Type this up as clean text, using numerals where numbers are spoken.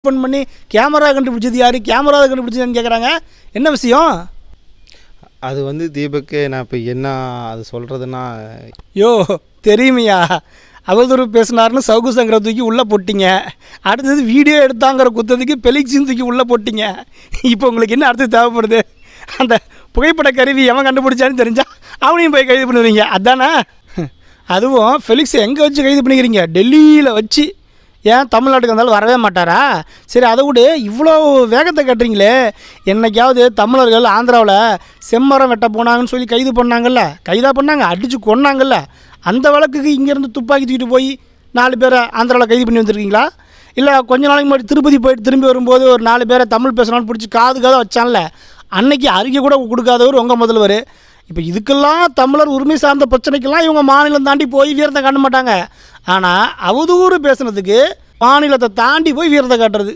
Open பண்ணி camera கண்டுபிடிச்சது யார், கேமரா கண்டுபிடிச்சதுன்னு கேட்குறாங்க. என்ன விஷயம்? அது வந்து தீபக்கு நான் இப்போ என்ன அது சொல்கிறதுன்னா, யோ தெரியுமையா, அவதூறு பேசினார்னு சவுக்கு சங்கரை தூக்கி உள்ளே போட்டிங்க. அடுத்தது வீடியோ எடுத்தாங்கிற குத்தத்துக்கு பெலிக்ஸின் தூக்கி உள்ளே போட்டிங்க. இப்போ உங்களுக்கு என்ன அடுத்து தேவைப்படுது? அந்த புகைப்பட கருவி எவன் கண்டுபிடிச்சான்னு தெரிஞ்சா அவனையும் போய் கைது பண்ணுவீங்க, அதானே? அதுவும் ஃபெலிக்ஸை எங்கே வச்சு கைது பண்ணிக்கிறீங்க? டெல்லியில் வச்சு. ஏன் தமிழ்நாட்டுக்கு வந்தாலும் வரவே மாட்டாரா? சரி, அதை விட இவ்வளோ வேகத்தை கட்டுறீங்களே. என்னைக்காவது தமிழர்கள் ஆந்திராவில் செம்மரம் வெட்ட போனாங்கன்னு சொல்லி கைது பண்ணாங்கல்ல, கைதாக பண்ணாங்க, அடித்து கொன்னாங்கல்ல, அந்த வழக்குக்கு இங்கேருந்து துப்பாக்கி தூக்கிட்டு போய் 4 பேரை ஆந்திராவில் கைது பண்ணி வந்திருக்கீங்களா? இல்லை கொஞ்ச நாளைக்கு முன்னாடி திருப்பதி போயிட்டு திரும்பி வரும்போது ஒரு 4 பேரை தமிழ் பேசுனான்னு பிடிச்சி காது வச்சான்ல, அன்னைக்கு அறிக்கை கூட கொடுக்காதவர் உங்கள் முதல்வர். இப்போ இதுக்கெல்லாம் தமிழர் உரிமை சார்ந்த பிரச்சனைக்கெல்லாம் இவங்க மாநிலம் தாண்டி போய் வீரத்தை காட்ட மாட்டாங்க. ஆனால் அவதூறு பேசுனதுக்கு மாநிலத்தை தாண்டி போய் வீரத்தை காட்டுறது